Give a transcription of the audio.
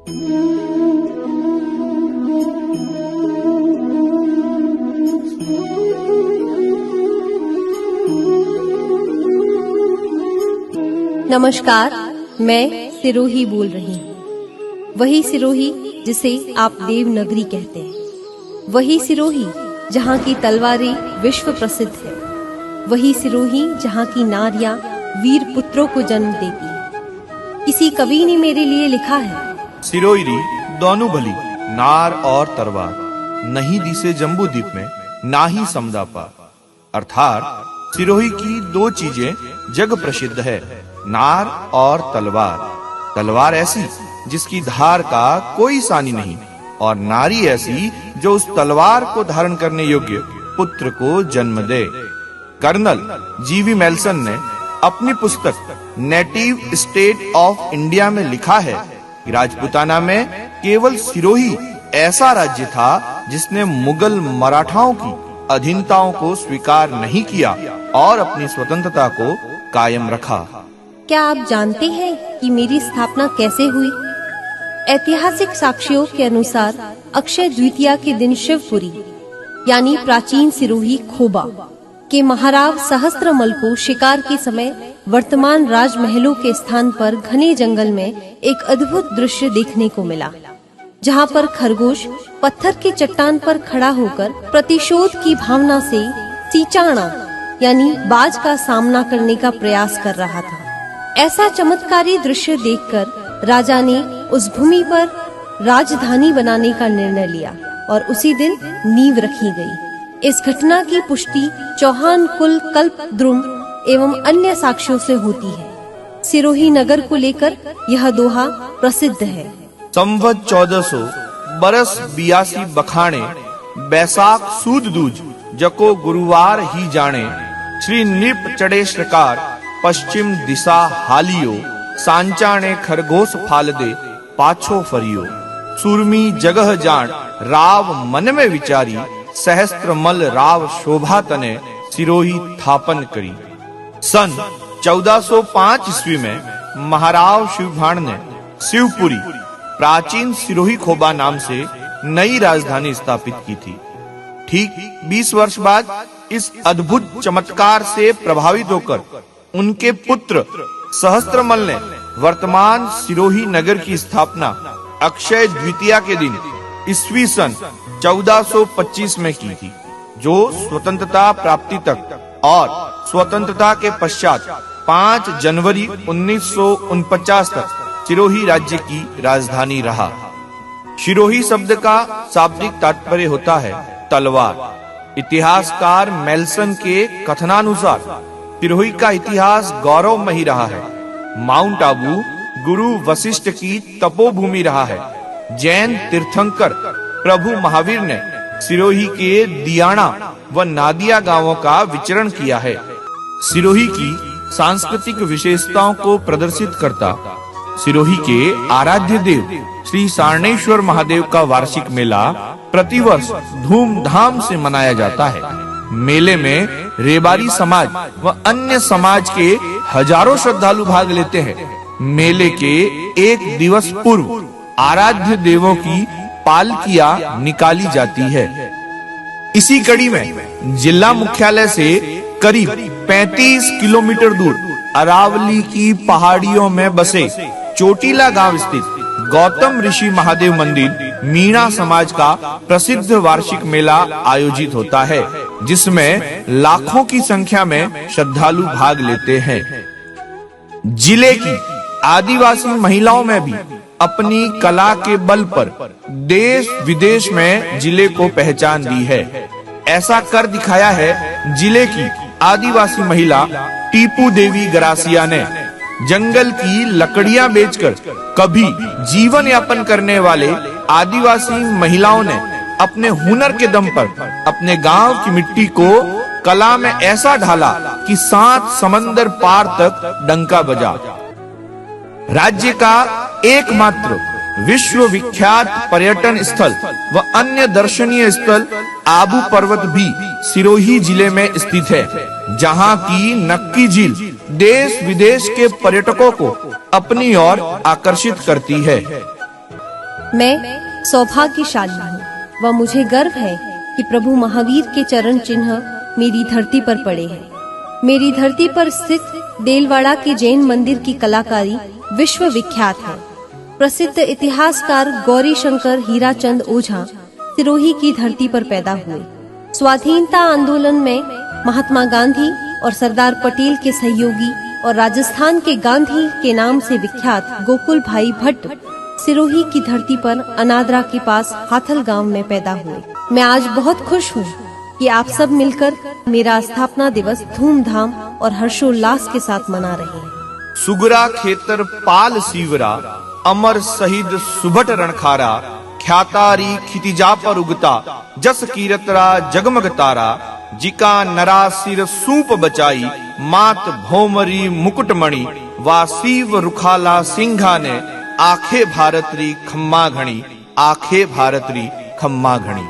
नमस्कार, मैं सिरोही बोल रही हूँ। वही सिरोही जिसे आप देवनगरी कहते हैं, वही सिरोही जहाँ की तलवारें विश्व प्रसिद्ध है, वही सिरोही जहाँ की नारियां वीर पुत्रों को जन्म देती है। किसी कवि ने मेरे लिए लिखा है, सिरोही दोनों भली नार और तलवार, नहीं दिसे जम्बू द्वीप में ना ही समदापा। अर्थात सिरोही की दो चीजें जग प्रसिद्ध है, नार और तलवार। तलवार ऐसी जिसकी धार का कोई सानी नहीं, और नारी ऐसी जो उस तलवार को धारण करने योग्य पुत्र को जन्म दे। कर्नल जीवी मेल्सन ने अपनी पुस्तक नेटिव स्टेट ऑफ इंडिया में लिखा है कि राजपूताना में केवल सिरोही ऐसा राज्य था जिसने मुगल मराठाओं की अधीनताओं को स्वीकार नहीं किया और अपनी स्वतंत्रता को कायम रखा। क्या आप जानते हैं कि मेरी स्थापना कैसे हुई? ऐतिहासिक साक्ष्यों के अनुसार अक्षय द्वितीया के दिन शिवपुरी यानी प्राचीन सिरोही खोबा के महाराव सहस्त्रमल को शिकार के समय वर्तमान राजमहलों के स्थान पर घने जंगल में एक अद्भुत दृश्य देखने को मिला, जहाँ पर खरगोश पत्थर के चट्टान पर खड़ा होकर प्रतिशोध की भावना से सीचाणा यानी बाज का सामना करने का प्रयास कर रहा था। ऐसा चमत्कारी दृश्य देखकर राजा ने उस भूमि पर राजधानी बनाने का निर्णय लिया और उसी दिन नींव रखी गई। इस घटना की पुष्टि चौहान कुल कल्पद्रुम एवं अन्य साक्ष्यों से होती है। सिरोही नगर को लेकर यह दोहा प्रसिद्ध है। संवत 1400 बरस 82 बखाने, बैसाख सूद दूज जको गुरुवार ही जाने। श्री नृप चढ़े श्रकार पश्चिम दिशा हालियो, सांचाने खरगोश फाल दे पाछो फरियो। सूरमी जगह जान राव मन में विचारी, सहस्त्रमल राव शोभा तने सिरोही थापन करी। सन 1405 ईस्वी में महाराव शिवभाण ने शिवपुरी प्राचीन सिरोही खोबा नाम से नई राजधानी स्थापित की थी। ठीक 20 वर्ष बाद इस अद्भुत चमत्कार से प्रभावित होकर उनके पुत्र सहस्त्रमल ने वर्तमान सिरोही नगर की स्थापना अक्षय द्वितीया के दिन ईस्वी सन 1425 में की थी, जो स्वतंत्रता प्राप्ति तक और स्वतंत्रता के पश्चात 5 जनवरी 1949 तक सिरोही राज्य की राजधानी रहा। सिरोही शब्द का शाब्दिक तात्पर्य होता है तलवार। इतिहासकार मेल्सन के कथनानुसार सिरोही का इतिहास गौरवमयी रहा है। माउंट आबू गुरु वशिष्ठ की तपोभूमि रहा है। जैन तीर्थंकर प्रभु महावीर ने सिरोही के दियाना व नादिया गांवों का विचरण किया है। सिरोही की सांस्कृतिक विशेषताओं को प्रदर्शित करता सिरोही के आराध्य देव श्री सारणेश्वर महादेव का वार्षिक मेला प्रतिवर्ष धूमधाम से मनाया जाता है। मेले में रेबारी समाज व अन्य समाज के हजारों श्रद्धालु भाग लेते हैं। मेले के एक दिवस पूर्व आराध्य देवों की पालकियां निकाली जाती है। इसी कड़ी में जिला मुख्यालय से करीब 35 किलोमीटर दूर अरावली की पहाड़ियों में बसे चोटीला गांव स्थित गौतम ऋषि महादेव मंदिर मीणा समाज का प्रसिद्ध वार्षिक मेला आयोजित होता है, जिसमें लाखों की संख्या में श्रद्धालु भाग लेते हैं। जिले की आदिवासी महिलाओं में भी अपनी कला के बल पर देश विदेश में जिले को पहचान दी है। ऐसा कर दिखाया है जिले की आदिवासी महिला टीपू देवी गरासिया ने। जंगल की लकड़ियां बेचकर कभी जीवन यापन करने वाले आदिवासी महिलाओं ने अपने हुनर के दम पर अपने गांव की मिट्टी को कला में ऐसा ढाला कि 7 समंदर पार तक डंका बजा। राज्य का एकमात्र विश्व विख्यात पर्यटन स्थल व अन्य दर्शनीय स्थल आबू पर्वत भी सिरोही जिले में स्थित है, जहां की नक्की झील देश विदेश के पर्यटकों को अपनी ओर आकर्षित करती है। मैं सौभाग्यशाली हूँ व मुझे गर्व है कि प्रभु महावीर के चरण चिन्ह मेरी धरती पर पड़े हैं। मेरी धरती पर स्थित देलवाड़ा के जैन मंदिर की कलाकारी विश्व विख्यात है। प्रसिद्ध इतिहासकार गौरी शंकर हीराचंद ओझा सिरोही की धरती पर पैदा हुए। स्वाधीनता आंदोलन में महात्मा गांधी और सरदार पटेल के सहयोगी और राजस्थान के गांधी के नाम से विख्यात गोकुल भाई भट्ट सिरोही की धरती पर अनादरा के पास हाथल गांव में पैदा हुए। मैं आज बहुत खुश हूँ कि आप सब मिलकर मेरा स्थापना दिवस धूमधाम और हर्षोल्लास के साथ मना रहे हैं। सुगरा खेतर पाल सीवरा, अमर शहीद सुभट रणखारा, ख्यातारी खितिजा पर उगता, जस कीरतरा जगमग तारा, जिका नरा सिर सूप बचाई, मात भौमरी मुकुटमणि, वासीव रुखाला सिंघा ने, आखे भारतरी खम्मा घणी, आखे भारतरी खम्मा घणी।